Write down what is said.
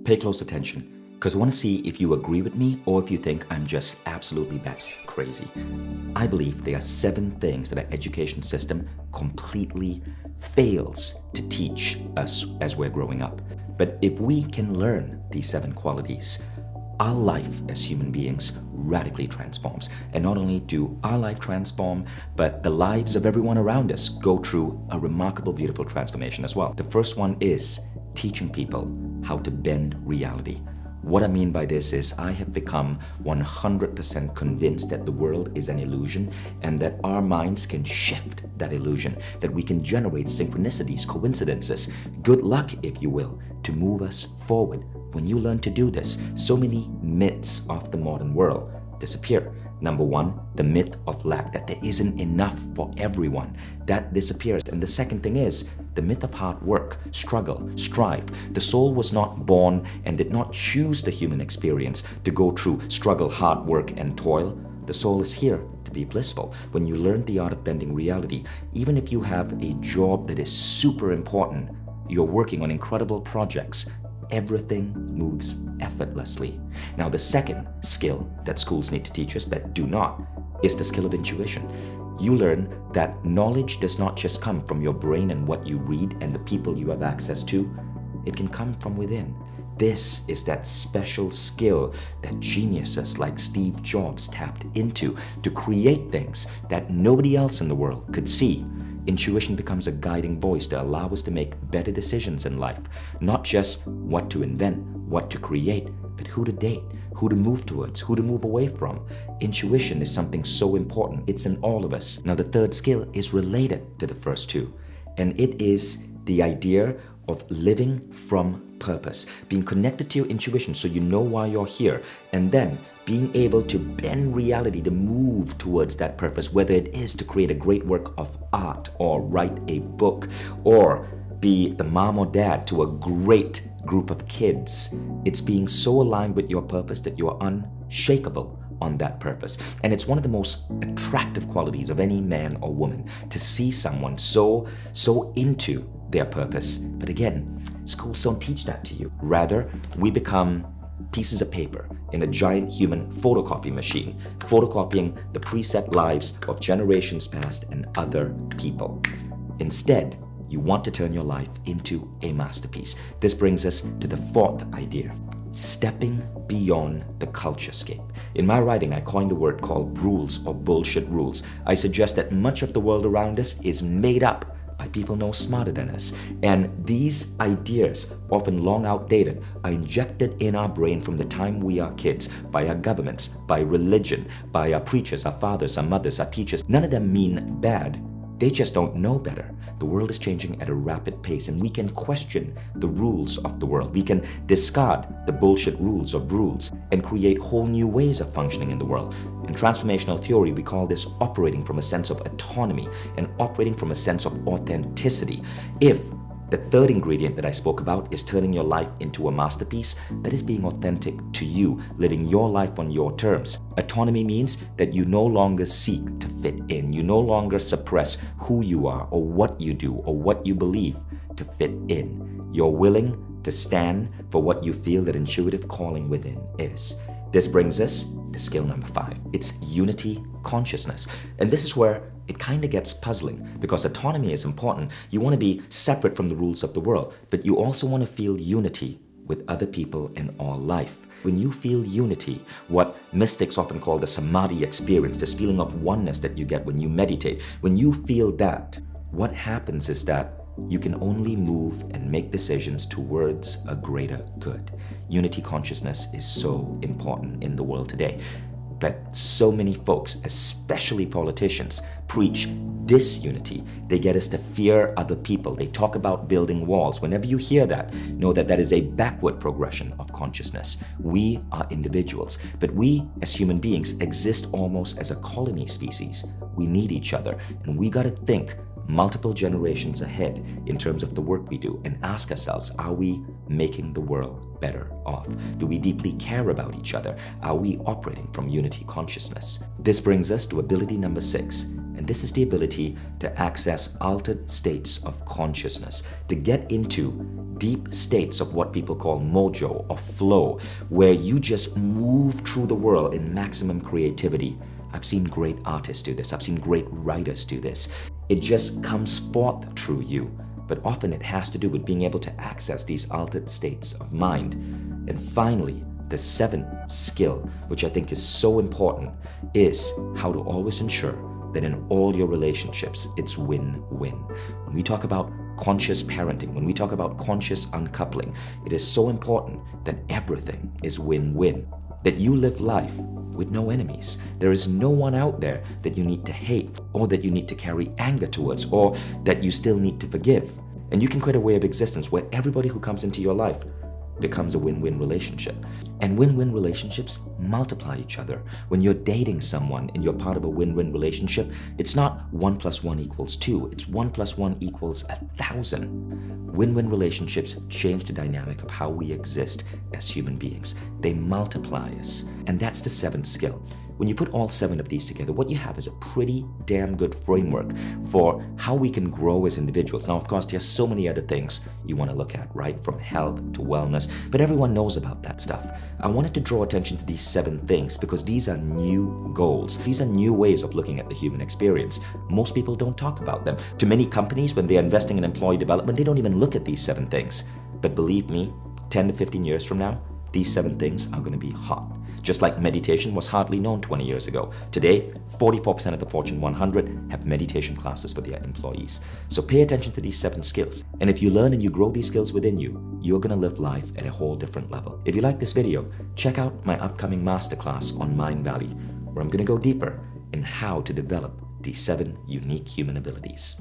Pay close attention, because I want to see if you agree with me or if you think I'm just absolutely crazy. I believe there are 7 things that our education system completely fails to teach us as we're growing up. But if we can learn these 7 qualities, our life as human beings radically transforms. And not only do our life transform, but the lives of everyone around us go through a remarkable, beautiful transformation as well. The first one is teaching people how to bend reality. What I mean by this is I have become 100% convinced that the world is an illusion and that our minds can shift that illusion, that we can generate synchronicities, coincidences, good luck, if you will, to move us forward. When you learn to do this, so many myths of the modern world disappear. Number 1, the myth of lack, that there isn't enough for everyone. That disappears. And the second thing is the myth of hard work, struggle, strive. The soul was not born and did not choose the human experience to go through struggle, hard work, and toil. The soul is here to be blissful. When you learn the art of bending reality, even if you have a job that is super important, you're working on incredible projects, everything moves effortlessly. Now, the second skill that schools need to teach us but do not is the skill of intuition. You learn that knowledge does not just come from your brain and what you read and the people you have access to. It can come from within. This is that special skill that geniuses like Steve Jobs tapped into to create things that nobody else in the world could see. Intuition becomes a guiding voice to allow us to make better decisions in life. Not just what to invent, what to create, but who to date, who to move towards, who to move away from. Intuition is something so important. It's in all of us. Now, the third skill is related to the first 2, and it is the idea of living from purpose, being connected to your intuition so you know why you're here, and then being able to bend reality to move towards that purpose, whether it is to create a great work of art or write a book or be the mom or dad to a great group of kids. It's being so aligned with your purpose that you're unshakable on that purpose. And it's one of the most attractive qualities of any man or woman to see someone so into their purpose. But again, schools don't teach that to you. Rather, we become pieces of paper in a giant human photocopy machine, photocopying the preset lives of generations past and other people. Instead, you want to turn your life into a masterpiece. This brings us to the 4th idea, stepping beyond the culturescape. In my writing, I coined a word called rules or bullshit rules. I suggest that much of the world around us is made up by people no smarter than us. And these ideas, often long outdated, are injected in our brain from the time we are kids by our governments, by religion, by our preachers, our fathers, our mothers, our teachers. None of them mean bad. They just don't know better. The world is changing at a rapid pace, and we can question the rules of the world. We can discard the bullshit rules of rules and create whole new ways of functioning in the world. In transformational theory, we call this operating from a sense of autonomy and operating from a sense of authenticity. If the 3rd ingredient that I spoke about is turning your life into a masterpiece, that is being authentic to you, living your life on your terms. Autonomy means that you no longer seek to fit in. You no longer suppress who you are or what you do or what you believe to fit in. You're willing to stand for what you feel that intuitive calling within is. This brings us to skill number 5. It's unity consciousness. And this is where it kind of gets puzzling, because autonomy is important. You want to be separate from the rules of the world, but you also want to feel unity with other people in all life. When you feel unity, what mystics often call the samadhi experience, this feeling of oneness that you get when you meditate, when you feel that, what happens is that you can only move and make decisions towards a greater good. Unity consciousness is so important in the world today. But so many folks, especially politicians, preach disunity. They get us to fear other people. They talk about building walls. Whenever you hear that, know that that is a backward progression of consciousness. We are individuals, but we as human beings exist almost as a colony species. We need each other, and we got to think multiple generations ahead in terms of the work we do and ask ourselves, are we making the world better off? Do we deeply care about each other? Are we operating from unity consciousness? This brings us to ability number 6, and this is the ability to access altered states of consciousness, to get into deep states of what people call mojo or flow, where you just move through the world in maximum creativity. I've seen great artists do this. I've seen great writers do this. It just comes forth through you, but often it has to do with being able to access these altered states of mind. And finally, the 7th skill, which I think is so important, is how to always ensure that in all your relationships, it's win-win. When we talk about conscious parenting, when we talk about conscious uncoupling, it is so important that everything is win-win, that you live life with no enemies. There is no one out there that you need to hate, or that you need to carry anger towards, or that you still need to forgive. And you can create a way of existence where everybody who comes into your life becomes a win-win relationship. And win-win relationships multiply each other. When you're dating someone and you're part of a win-win relationship, it's not 1 + 1 = 2, it's 1 + 1 = 1,000. Win-win relationships change the dynamic of how we exist as human beings. They multiply us. And that's the 7th skill. When you put all 7 of these together, what you have is a pretty damn good framework for how we can grow as individuals. Now, of course, there's so many other things you want to look at, right? From health to wellness, but everyone knows about that stuff. I wanted to draw attention to these 7 things because these are new goals. These are new ways of looking at the human experience. Most people don't talk about them. To many companies, when they're investing in employee development, they don't even look at these 7 things. But believe me, 10 to 15 years from now, these 7 things are going to be hot. Just like meditation was hardly known 20 years ago. Today, 44% of the Fortune 100 have meditation classes for their employees. So pay attention to these 7 skills. And if you learn and you grow these skills within you, you're going to live life at a whole different level. If you like this video, check out my upcoming masterclass on Mindvalley, where I'm going to go deeper in how to develop these 7 unique human abilities.